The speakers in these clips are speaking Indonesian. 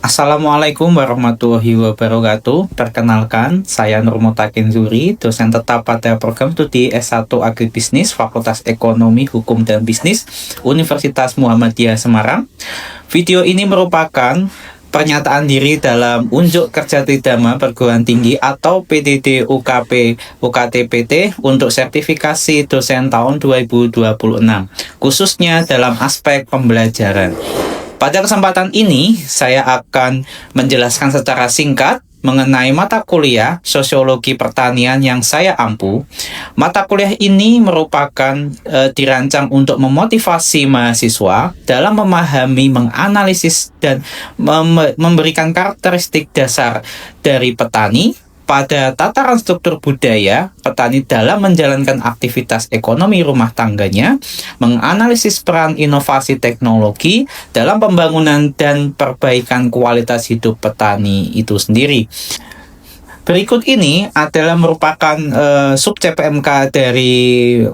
Assalamualaikum warahmatullahi wabarakatuh. Perkenalkan, saya Nur Mutakin Zuri, dosen tetap pada program studi S1 Agribisnis Fakultas Ekonomi, Hukum, dan Bisnis Universitas Muhammadiyah Semarang. Video ini merupakan pernyataan diri dalam Unjuk Kerja Tridharma Perguruan Tinggi atau PDD UKP UKT-PT untuk sertifikasi dosen tahun 2026, khususnya dalam aspek pembelajaran. Pada kesempatan ini, saya akan menjelaskan secara singkat mengenai mata kuliah Sosiologi Pertanian yang saya ampu. Mata kuliah ini merupakan dirancang untuk memotivasi mahasiswa dalam memahami, menganalisis, dan memberikan karakteristik dasar dari petani pada tataran struktur budaya, petani dalam menjalankan aktivitas ekonomi rumah tangganya, menganalisis peran inovasi teknologi dalam pembangunan dan perbaikan kualitas hidup petani itu sendiri. Berikut ini adalah merupakan sub CPMK dari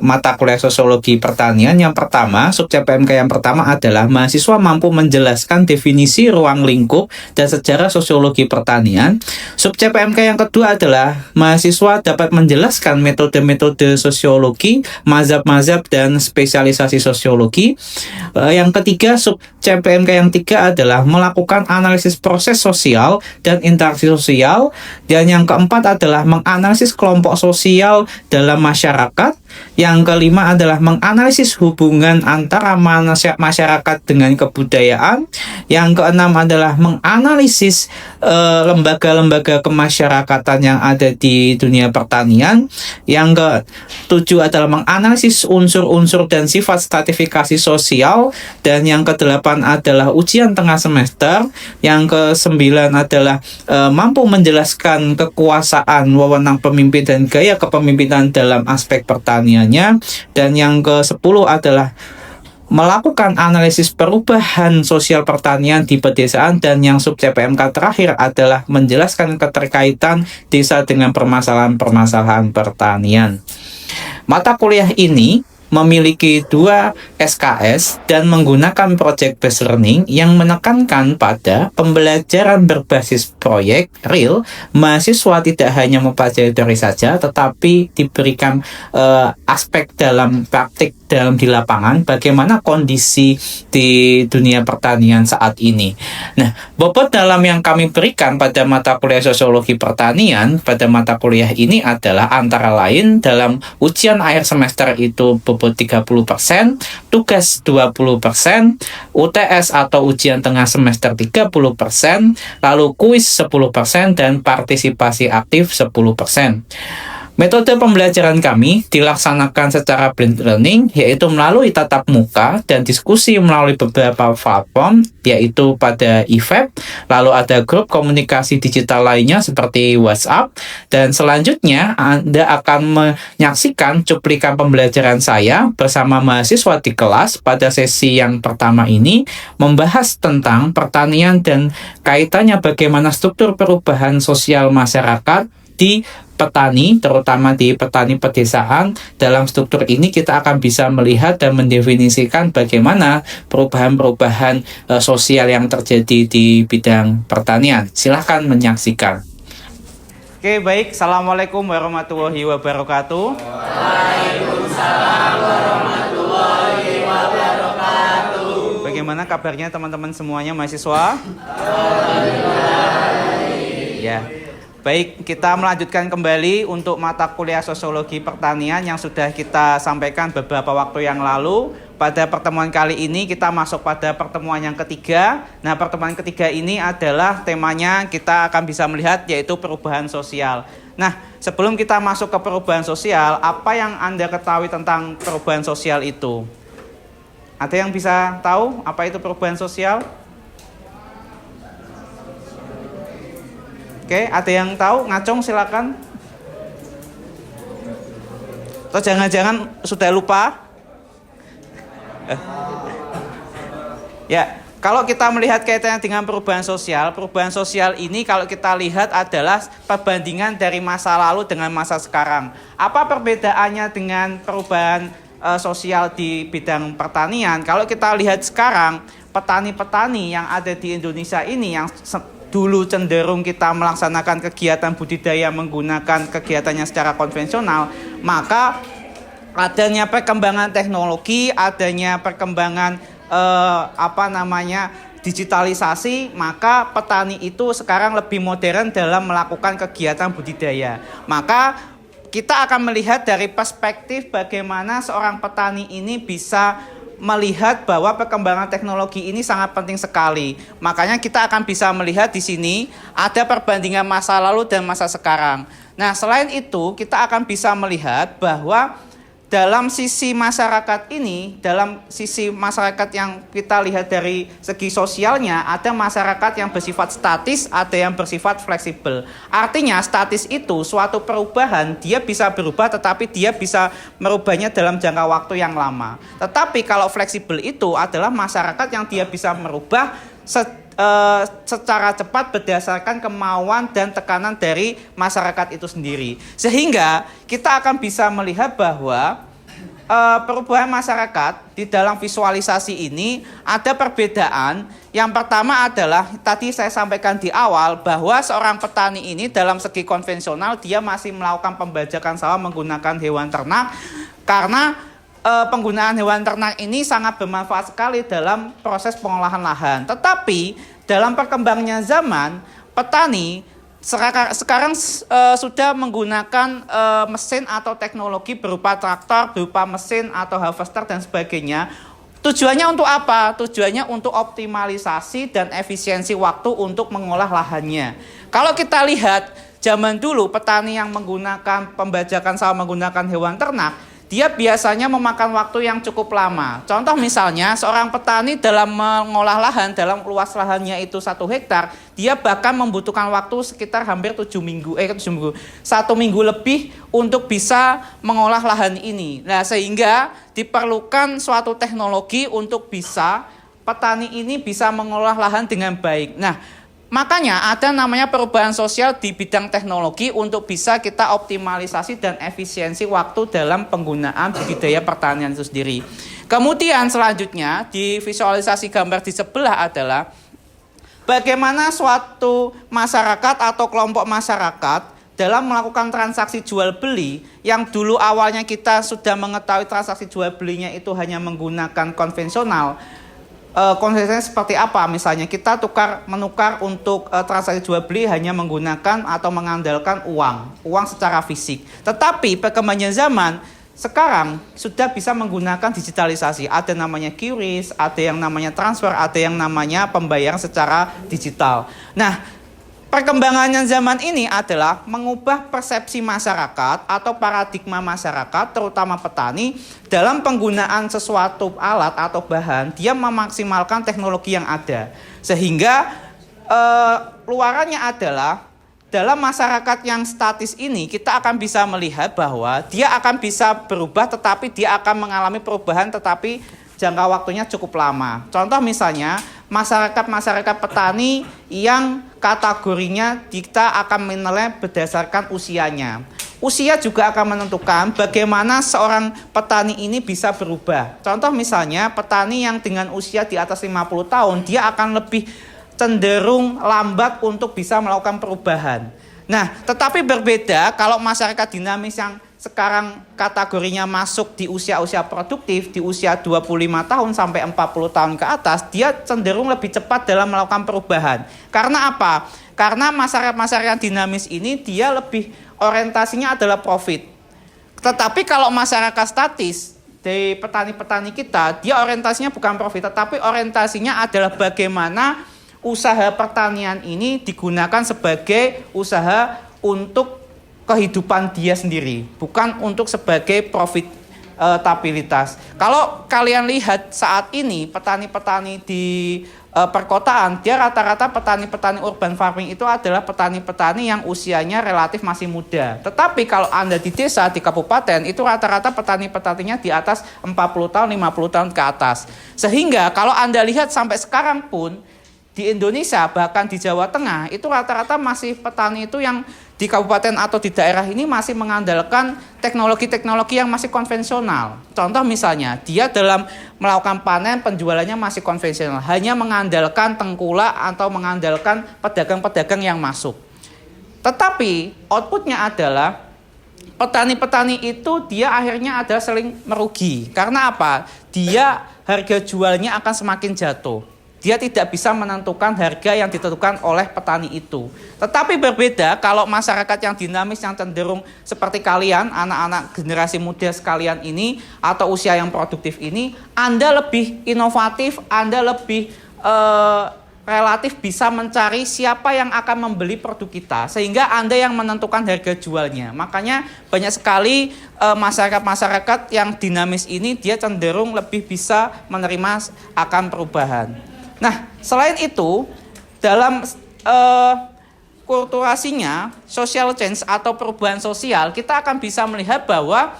mata kuliah Sosiologi Pertanian. Yang pertama, sub CPMK yang pertama adalah mahasiswa mampu menjelaskan definisi ruang lingkup dan sejarah sosiologi pertanian. Sub CPMK yang kedua adalah mahasiswa dapat menjelaskan metode-metode sosiologi, mazhab-mazhab, dan spesialisasi sosiologi. Yang ketiga, sub CPMK yang tiga adalah melakukan analisis proses sosial dan interaksi sosial. Dan yang keempat adalah menganalisis kelompok sosial dalam masyarakat. Yang kelima adalah menganalisis hubungan antara masyarakat dengan kebudayaan. Yang keenam adalah menganalisis lembaga-lembaga kemasyarakatan yang ada di dunia pertanian. Yang ketujuh adalah menganalisis unsur-unsur dan sifat stratifikasi sosial. Dan yang kedelapan adalah ujian tengah semester. Yang kesembilan adalah mampu menjelaskan kekuasaan, wewenang pemimpin, dan gaya kepemimpinan dalam aspek pertaniannya. Dan yang ke-10 adalah melakukan analisis perubahan sosial pertanian di pedesaan. Dan yang sub CPMK terakhir adalah menjelaskan keterkaitan desa dengan permasalahan-permasalahan pertanian. Mata kuliah ini memiliki 2 SKS dan menggunakan project based learning yang menekankan pada pembelajaran berbasis proyek real. Mahasiswa tidak hanya mempelajari teori saja, tetapi diberikan aspek dalam praktik di lapangan, bagaimana kondisi di dunia pertanian saat ini. Nah, bobot dalam yang kami berikan pada mata kuliah Sosiologi Pertanian pada mata kuliah ini adalah antara lain dalam ujian akhir semester itu bobot 30%, tugas 20%, UTS atau ujian tengah semester 30%, lalu kuis 10%, dan partisipasi aktif 10%. Metode pembelajaran kami dilaksanakan secara blended learning, yaitu melalui tatap muka dan diskusi melalui beberapa platform, yaitu pada eVeb, lalu ada grup komunikasi digital lainnya seperti WhatsApp, dan selanjutnya Anda akan menyaksikan cuplikan pembelajaran saya bersama mahasiswa di kelas pada sesi yang pertama ini, membahas tentang pertanian dan kaitannya bagaimana struktur perubahan sosial masyarakat di petani, terutama di petani pedesaan. Dalam struktur ini kita akan bisa melihat dan mendefinisikan bagaimana perubahan-perubahan sosial yang terjadi di bidang pertanian. Silahkan menyaksikan. Oke, baik. Assalamualaikum warahmatullahi wabarakatuh. Waalaikumsalam warahmatullahi wabarakatuh. Bagaimana kabarnya teman-teman semuanya mahasiswa? Ya. Baik, kita melanjutkan kembali untuk mata kuliah Sosiologi Pertanian yang sudah kita sampaikan beberapa waktu yang lalu. Pada pertemuan kali ini kita masuk pada pertemuan yang ketiga. Nah, pertemuan ketiga ini adalah temanya kita akan bisa melihat yaitu perubahan sosial. Nah, sebelum kita masuk ke perubahan sosial, apa yang Anda ketahui tentang perubahan sosial itu? Ada yang bisa tahu apa itu perubahan sosial? Oke, ada yang tahu? Ngacung silakan. Atau jangan-jangan sudah lupa? Ya, kalau kita melihat kaitannya dengan perubahan sosial ini kalau kita lihat adalah perbandingan dari masa lalu dengan masa sekarang. Apa perbedaannya dengan perubahan sosial di bidang pertanian? Kalau kita lihat sekarang, petani-petani yang ada di Indonesia ini yang dulu cenderung kita melaksanakan kegiatan budidaya menggunakan kegiatannya secara konvensional, maka adanya perkembangan teknologi, adanya perkembangan digitalisasi, maka petani itu sekarang lebih modern dalam melakukan kegiatan budidaya. Maka kita akan melihat dari perspektif bagaimana seorang petani ini bisa melihat bahwa perkembangan teknologi ini sangat penting sekali. Makanya kita akan bisa melihat di sini ada perbandingan masa lalu dan masa sekarang. Nah, selain itu kita akan bisa melihat bahwa dalam sisi masyarakat ini, dalam sisi masyarakat yang kita lihat dari segi sosialnya, ada masyarakat yang bersifat statis, ada yang bersifat fleksibel. Artinya statis itu suatu perubahan, dia bisa berubah tetapi dia bisa merubahnya dalam jangka waktu yang lama. Tetapi kalau fleksibel itu adalah masyarakat yang dia bisa merubah secara cepat berdasarkan kemauan dan tekanan dari masyarakat itu sendiri. Sehingga kita akan bisa melihat bahwa perubahan masyarakat di dalam visualisasi ini ada perbedaan. Yang pertama adalah tadi saya sampaikan di awal bahwa seorang petani ini dalam segi konvensional dia masih melakukan pembajakan sawah menggunakan hewan ternak, karena penggunaan hewan ternak ini sangat bermanfaat sekali dalam proses pengolahan lahan. Tetapi dalam perkembangannya zaman, petani sekarang sudah menggunakan mesin atau teknologi berupa traktor, berupa mesin atau harvester dan sebagainya. Tujuannya untuk apa? Tujuannya untuk optimalisasi dan efisiensi waktu untuk mengolah lahannya. Kalau kita lihat zaman dulu petani yang menggunakan pembajakan sawah menggunakan hewan ternak, dia biasanya memakan waktu yang cukup lama. Contoh misalnya seorang petani dalam mengolah lahan, dalam luas lahannya itu 1 hektar, dia bahkan membutuhkan waktu sekitar hampir 1 minggu lebih untuk bisa mengolah lahan ini. Nah, sehingga diperlukan suatu teknologi untuk bisa petani ini bisa mengolah lahan dengan baik. Nah, makanya ada namanya perubahan sosial di bidang teknologi untuk bisa kita optimalisasi dan efisiensi waktu dalam penggunaan budidaya pertanian itu sendiri. Kemudian selanjutnya di visualisasi gambar di sebelah adalah bagaimana suatu masyarakat atau kelompok masyarakat dalam melakukan transaksi jual beli yang dulu awalnya kita sudah mengetahui transaksi jual belinya itu hanya menggunakan konvensional. Konsepnya seperti apa? Misalnya kita menukar untuk transaksi jual beli hanya menggunakan atau mengandalkan uang secara fisik. Tetapi perkembangan zaman sekarang sudah bisa menggunakan digitalisasi. Ada namanya QRIS, ada yang namanya transfer, ada yang namanya pembayaran secara digital. Nah, perkembangannya zaman ini adalah mengubah persepsi masyarakat atau paradigma masyarakat, terutama petani, dalam penggunaan sesuatu alat atau bahan, dia memaksimalkan teknologi yang ada. Sehingga luarannya adalah dalam masyarakat yang statis ini kita akan bisa melihat bahwa dia akan bisa berubah tetapi dia akan mengalami perubahan tetapi jangka waktunya cukup lama. Contoh misalnya masyarakat petani yang kategorinya kita akan menilai berdasarkan usianya. Usia juga akan menentukan bagaimana seorang petani ini bisa berubah. Contoh misalnya petani yang dengan usia di atas 50 tahun, dia akan lebih cenderung lambat untuk bisa melakukan perubahan. Nah, tetapi berbeda kalau masyarakat dinamis yang sekarang kategorinya masuk di usia-usia produktif, di usia 25 tahun sampai 40 tahun ke atas, dia cenderung lebih cepat dalam melakukan perubahan. Karena apa? Karena masyarakat dinamis ini dia lebih orientasinya adalah profit. Tetapi kalau masyarakat statis, dari petani-petani kita, dia orientasinya bukan profit, tetapi orientasinya adalah bagaimana usaha pertanian ini digunakan sebagai usaha untuk kehidupan dia sendiri, bukan untuk sebagai profitabilitas. Kalau kalian lihat saat ini petani-petani di perkotaan, dia rata-rata petani-petani urban farming itu adalah petani-petani yang usianya relatif masih muda. Tetapi kalau Anda di desa, di kabupaten, itu rata-rata petani-petaninya di atas 40 tahun, 50 tahun ke atas. Sehingga kalau Anda lihat sampai sekarang pun, di Indonesia, bahkan di Jawa Tengah, itu rata-rata masih petani itu yang di kabupaten atau di daerah ini masih mengandalkan teknologi-teknologi yang masih konvensional. Contoh misalnya, dia dalam melakukan panen, penjualannya masih konvensional, hanya mengandalkan tengkulak atau mengandalkan pedagang-pedagang yang masuk. Tetapi outputnya adalah petani-petani itu dia akhirnya ada saling merugi. Karena apa? Dia harga jualnya akan semakin jatuh. Dia tidak bisa menentukan harga yang ditentukan oleh petani itu. Tetapi berbeda kalau masyarakat yang dinamis, yang cenderung seperti kalian, anak-anak generasi muda sekalian ini, atau usia yang produktif ini, Anda lebih inovatif, Anda lebih relatif bisa mencari siapa yang akan membeli produk kita, sehingga Anda yang menentukan harga jualnya. Makanya banyak sekali masyarakat-masyarakat yang dinamis ini, dia cenderung lebih bisa menerima akan perubahan. Nah, selain itu, dalam kulturasinya, social change atau perubahan sosial, kita akan bisa melihat bahwa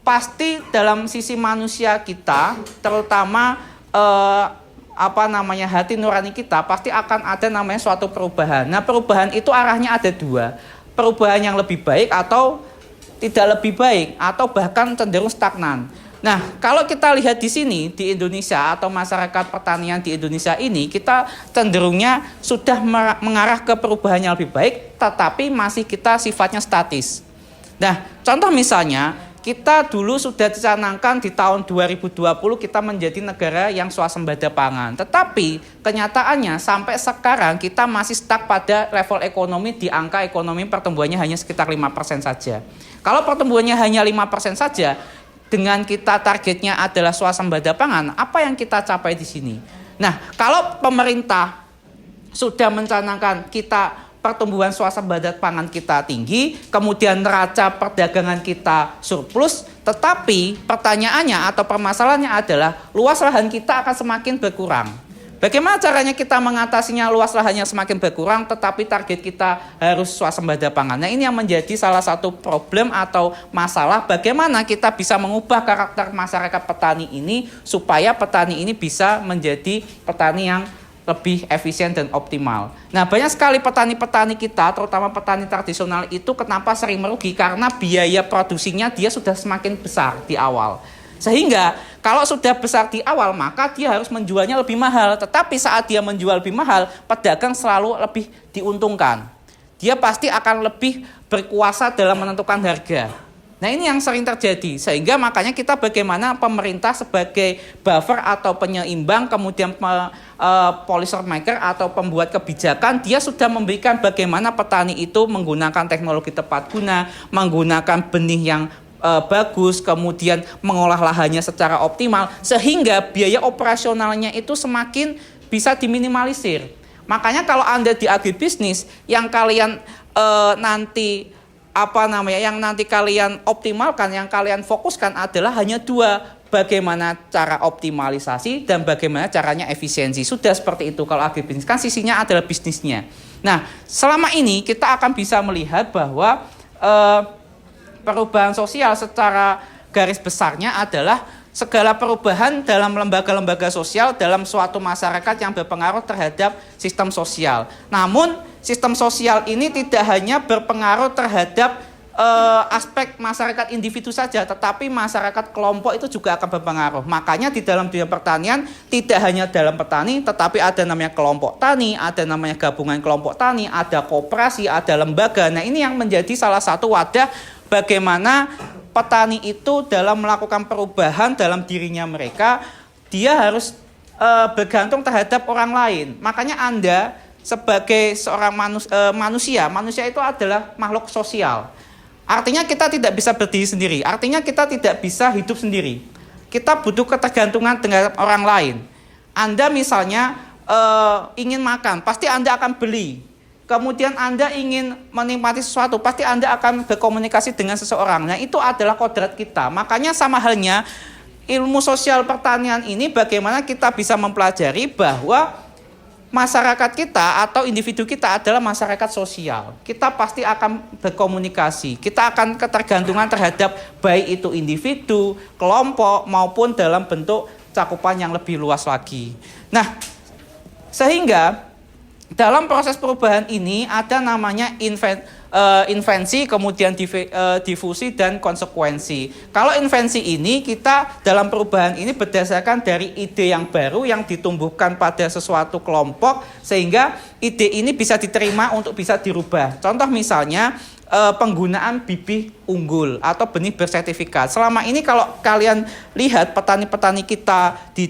pasti dalam sisi manusia kita, terutama hati nurani kita, pasti akan ada namanya suatu perubahan. Nah, perubahan itu arahnya ada dua. Perubahan yang lebih baik atau tidak lebih baik, atau bahkan cenderung stagnan. Nah, kalau kita lihat di sini, di Indonesia atau masyarakat pertanian di Indonesia ini, kita cenderungnya sudah mengarah ke perubahan yang lebih baik, tetapi masih kita sifatnya statis. Nah, contoh misalnya, kita dulu sudah dicanangkan di tahun 2020 kita menjadi negara yang swasembada pangan. Tetapi kenyataannya sampai sekarang kita masih stuck pada level ekonomi, di angka ekonomi pertumbuhannya hanya sekitar 5% saja. Kalau pertumbuhannya hanya 5% saja, dengan kita targetnya adalah swasembada pangan, apa yang kita capai di sini? Nah, kalau pemerintah sudah mencanangkan kita pertumbuhan swasembada pangan kita tinggi, kemudian neraca perdagangan kita surplus, tetapi pertanyaannya atau permasalahannya adalah luas lahan kita akan semakin berkurang. Bagaimana caranya kita mengatasinya luas lahannya semakin berkurang, tetapi target kita harus swasembada pangan? Nah, ini yang menjadi salah satu problem atau masalah bagaimana kita bisa mengubah karakter masyarakat petani ini supaya petani ini bisa menjadi petani yang lebih efisien dan optimal. Nah, banyak sekali petani-petani kita, terutama petani tradisional itu kenapa sering merugi? Karena biaya produksinya dia sudah semakin besar di awal. Sehingga kalau sudah besar di awal, maka dia harus menjualnya lebih mahal. Tetapi saat dia menjual lebih mahal, pedagang selalu lebih diuntungkan. Dia pasti akan lebih berkuasa dalam menentukan harga. Nah, ini yang sering terjadi. Sehingga makanya kita bagaimana pemerintah sebagai buffer atau penyeimbang, kemudian policy maker atau pembuat kebijakan, dia sudah memberikan bagaimana petani itu menggunakan teknologi tepat guna, menggunakan benih yang bagus, kemudian mengolah lahannya secara optimal, sehingga biaya operasionalnya itu semakin bisa diminimalisir. Makanya kalau Anda di agribisnis, yang kalian yang nanti kalian optimalkan, yang kalian fokuskan adalah hanya dua, bagaimana cara optimalisasi dan bagaimana caranya efisiensi. Sudah seperti itu kalau agribisnis, kan sisinya adalah bisnisnya. Nah, selama ini kita akan bisa melihat bahwa perubahan sosial secara garis besarnya adalah segala perubahan dalam lembaga-lembaga sosial dalam suatu masyarakat yang berpengaruh terhadap sistem sosial. Namun, sistem sosial ini tidak hanya berpengaruh terhadap aspek masyarakat individu saja, tetapi masyarakat kelompok itu juga akan berpengaruh. Makanya di dalam dunia pertanian tidak hanya dalam petani, tetapi ada namanya kelompok tani, ada namanya gabungan kelompok tani, ada koperasi, ada lembaga. Nah, ini yang menjadi salah satu wadah bagaimana petani itu dalam melakukan perubahan dalam dirinya mereka, dia harus bergantung terhadap orang lain. Makanya Anda sebagai seorang manusia itu adalah makhluk sosial. Artinya kita tidak bisa berdiri sendiri, artinya kita tidak bisa hidup sendiri. Kita butuh ketergantungan dengan orang lain. Anda misalnya ingin makan, pasti Anda akan beli. Kemudian Anda ingin menikmati sesuatu, pasti Anda akan berkomunikasi dengan seseorang. Nah, itu adalah kodrat kita. Makanya sama halnya ilmu sosial pertanian ini, bagaimana kita bisa mempelajari bahwa masyarakat kita atau individu kita adalah masyarakat sosial. Kita pasti akan berkomunikasi. Kita akan ketergantungan terhadap baik itu individu, kelompok, maupun dalam bentuk cakupan yang lebih luas lagi. Nah, sehingga dalam proses perubahan ini ada namanya invensi, kemudian difusi, dan konsekuensi. Kalau invensi ini kita dalam perubahan ini berdasarkan dari ide yang baru yang ditumbuhkan pada sesuatu kelompok sehingga ide ini bisa diterima untuk bisa dirubah. Contoh misalnya penggunaan bibih unggul atau benih bersertifikat. Selama ini kalau kalian lihat petani-petani kita di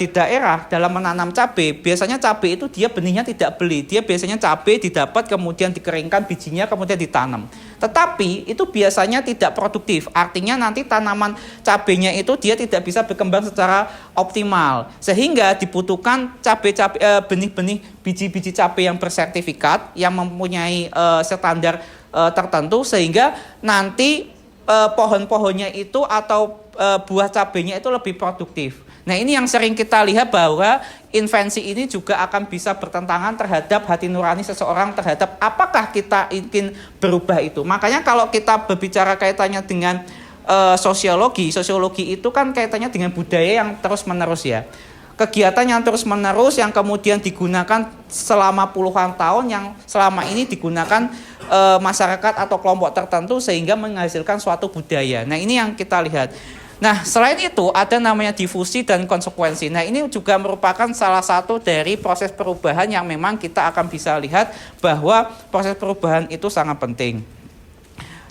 daerah dalam menanam cabai, biasanya cabai itu dia benihnya tidak beli. Dia biasanya cabai didapat kemudian dikeringkan bijinya kemudian ditanam. Tetapi itu biasanya tidak produktif. Artinya nanti tanaman cabainya itu dia tidak bisa berkembang secara optimal. Sehingga dibutuhkan benih-benih biji-biji cabai yang bersertifikat yang mempunyai standar tertentu sehingga nanti pohon-pohonnya itu atau buah cabainya itu lebih produktif. Nah, ini yang sering kita lihat bahwa invensi ini juga akan bisa bertentangan terhadap hati nurani seseorang terhadap apakah kita ingin berubah itu. Makanya kalau kita berbicara kaitannya dengan sosiologi itu kan kaitannya dengan budaya yang terus-menerus ya. Kegiatan yang terus-menerus yang kemudian digunakan selama puluhan tahun yang selama ini digunakan masyarakat atau kelompok tertentu sehingga menghasilkan suatu budaya. Nah, ini yang kita lihat. Nah, selain itu ada namanya difusi dan konsekuensi. Nah, ini juga merupakan salah satu dari proses perubahan yang memang kita akan bisa lihat bahwa proses perubahan itu sangat penting.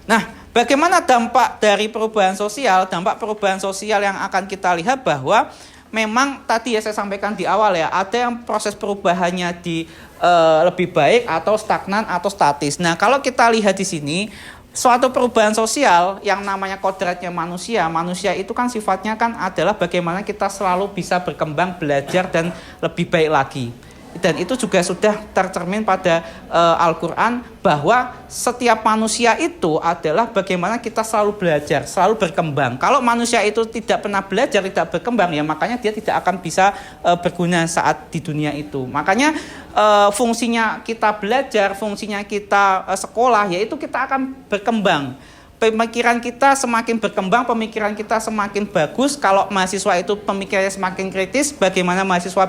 Nah, bagaimana dampak dari perubahan sosial? Dampak perubahan sosial yang akan kita lihat bahwa memang tadi ya saya sampaikan di awal ya, ada yang proses perubahannya lebih baik atau stagnan atau statis. Nah, kalau kita lihat di sini, suatu perubahan sosial yang namanya kodratnya manusia itu kan sifatnya kan adalah bagaimana kita selalu bisa berkembang, belajar dan lebih baik lagi. Dan itu juga sudah tercermin pada Al-Quran bahwa setiap manusia itu adalah bagaimana kita selalu belajar, selalu berkembang. Kalau manusia itu tidak pernah belajar, tidak berkembang, ya makanya dia tidak akan bisa berguna saat di dunia itu. Makanya fungsinya kita belajar, fungsinya kita sekolah, yaitu kita akan berkembang. Pemikiran kita semakin berkembang, pemikiran kita semakin bagus. Kalau mahasiswa itu pemikirannya semakin kritis, bagaimana mahasiswa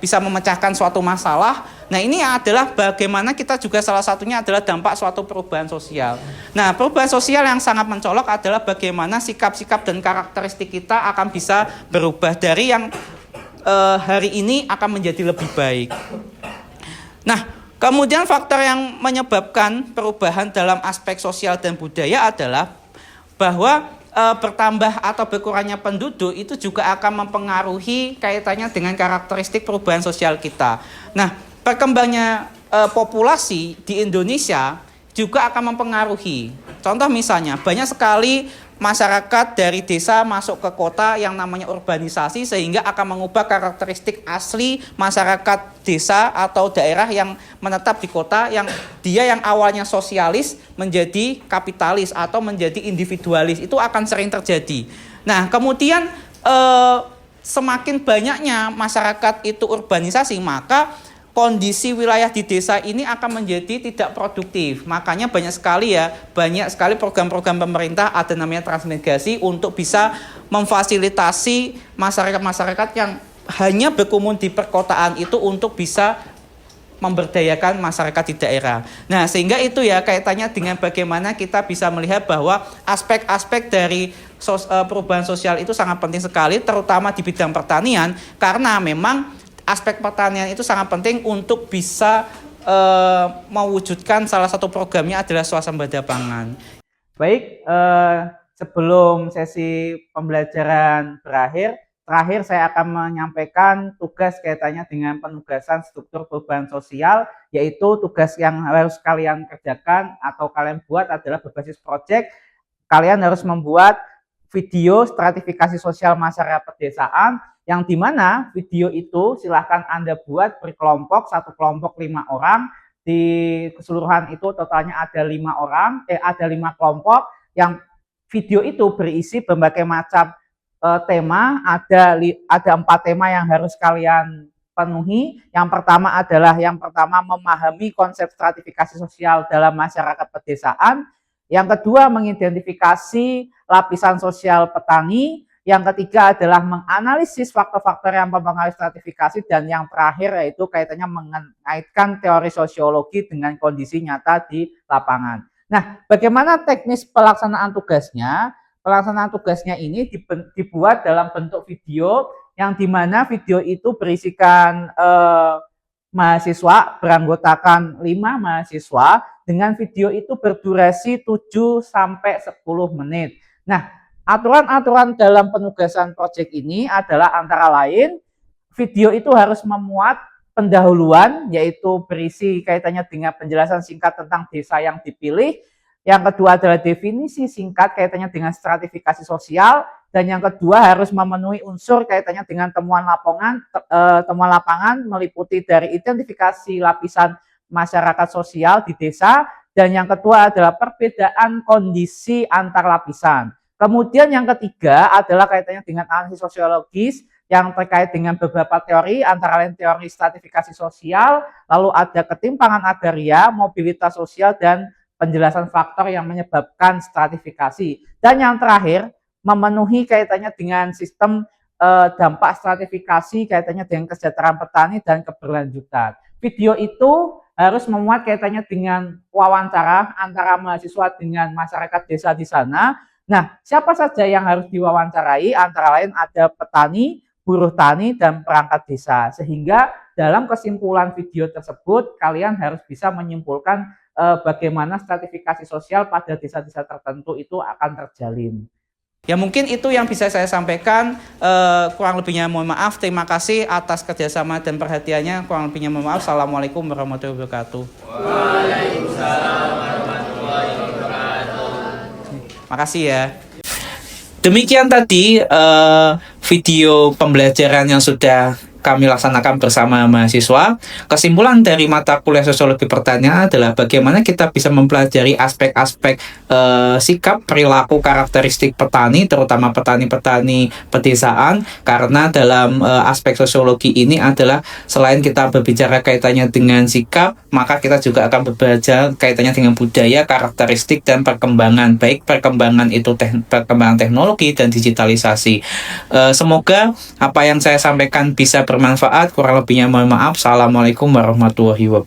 bisa memecahkan suatu masalah. Nah, ini adalah bagaimana kita juga salah satunya adalah dampak suatu perubahan sosial. Nah, perubahan sosial yang sangat mencolok adalah bagaimana sikap-sikap dan karakteristik kita akan bisa berubah dari yang hari ini akan menjadi lebih baik. Nah, kemudian faktor yang menyebabkan perubahan dalam aspek sosial dan budaya adalah bahwa bertambah atau berkurangnya penduduk itu juga akan mempengaruhi kaitannya dengan karakteristik perubahan sosial kita. Nah, berkembangnya populasi di Indonesia juga akan mempengaruhi. Contoh misalnya, banyak sekali masyarakat dari desa masuk ke kota yang namanya urbanisasi sehingga akan mengubah karakteristik asli masyarakat desa atau daerah yang menetap di kota yang awalnya sosialis menjadi kapitalis atau menjadi individualis. Itu akan sering terjadi. Nah, kemudian semakin banyaknya masyarakat itu urbanisasi, maka kondisi wilayah di desa ini akan menjadi tidak produktif. Makanya banyak sekali program-program pemerintah ada namanya transmigrasi untuk bisa memfasilitasi masyarakat-masyarakat yang hanya berkumpul di perkotaan itu untuk bisa memberdayakan masyarakat di daerah. Nah, sehingga itu ya kaitannya dengan bagaimana kita bisa melihat bahwa aspek-aspek dari perubahan sosial itu sangat penting sekali, terutama di bidang pertanian, karena memang aspek pertanian itu sangat penting untuk bisa mewujudkan salah satu programnya adalah swasembada pangan. Baik, sebelum sesi pembelajaran terakhir saya akan menyampaikan tugas kaitannya dengan penugasan struktur perubahan sosial, yaitu tugas yang harus kalian kerjakan atau kalian buat adalah berbasis project. Kalian harus membuat video stratifikasi sosial masyarakat pedesaan, yang dimana video itu silahkan Anda buat berkelompok, satu kelompok 5 orang, di keseluruhan itu totalnya ada 5 kelompok, yang video itu berisi berbagai macam tema, ada 4 tema yang harus kalian penuhi. Yang pertama memahami konsep stratifikasi sosial dalam masyarakat pedesaan. Yang kedua, mengidentifikasi lapisan sosial petani. Yang ketiga adalah menganalisis faktor-faktor yang mempengaruhi stratifikasi, dan yang terakhir yaitu kaitannya mengaitkan teori sosiologi dengan kondisi nyata di lapangan. Nah, bagaimana teknis pelaksanaan tugasnya? Pelaksanaan tugasnya ini dibuat dalam bentuk video, yang dimana video itu berisikan mahasiswa, beranggotakan 5 mahasiswa, dengan video itu berdurasi 7 sampai 10 menit. Nah, aturan-aturan dalam penugasan proyek ini adalah antara lain, video itu harus memuat pendahuluan, yaitu berisi kaitannya dengan penjelasan singkat tentang desa yang dipilih. Yang kedua adalah definisi singkat kaitannya dengan stratifikasi sosial. Dan yang kedua harus memenuhi unsur kaitannya dengan temuan lapangan meliputi dari identifikasi lapisan masyarakat sosial di desa. Dan yang kedua adalah perbedaan kondisi antar lapisan. Kemudian yang ketiga adalah kaitannya dengan analisis sosiologis yang terkait dengan beberapa teori, antara lain teori stratifikasi sosial, lalu ada ketimpangan agraria, mobilitas sosial, dan penjelasan faktor yang menyebabkan stratifikasi. Dan yang terakhir, memenuhi kaitannya dengan sistem dampak stratifikasi kaitannya dengan kesejahteraan petani dan keberlanjutan. Video itu harus memuat kaitannya dengan wawancara antara mahasiswa dengan masyarakat desa di sana. Nah, siapa saja yang harus diwawancarai? Antara lain ada petani, buruh tani, dan perangkat desa. Sehingga dalam kesimpulan video tersebut, kalian harus bisa menyimpulkan bagaimana stratifikasi sosial pada desa-desa tertentu itu akan terjalin. Ya mungkin itu yang bisa saya sampaikan, kurang lebihnya mohon maaf. Terima kasih atas kerjasama dan perhatiannya. Kurang lebihnya mohon maaf. Assalamualaikum warahmatullahi wabarakatuh. Waalaikumsalam warahmatullahi wabarakatuh. Makasih ya. Demikian tadi video pembelajaran yang sudah kami laksanakan bersama mahasiswa. Kesimpulan dari mata kuliah sosiologi pertanian adalah bagaimana kita bisa mempelajari aspek-aspek sikap, perilaku, karakteristik petani, terutama petani-petani pedesaan. Karena dalam aspek sosiologi ini adalah selain kita berbicara kaitannya dengan sikap, maka kita juga akan berbicara kaitannya dengan budaya, karakteristik, dan perkembangan. Baik perkembangan itu perkembangan teknologi dan digitalisasi. Semoga apa yang saya sampaikan bisa bermanfaat. Kurang lebihnya mohon maaf. Assalamualaikum warahmatullahi wabarakatuh.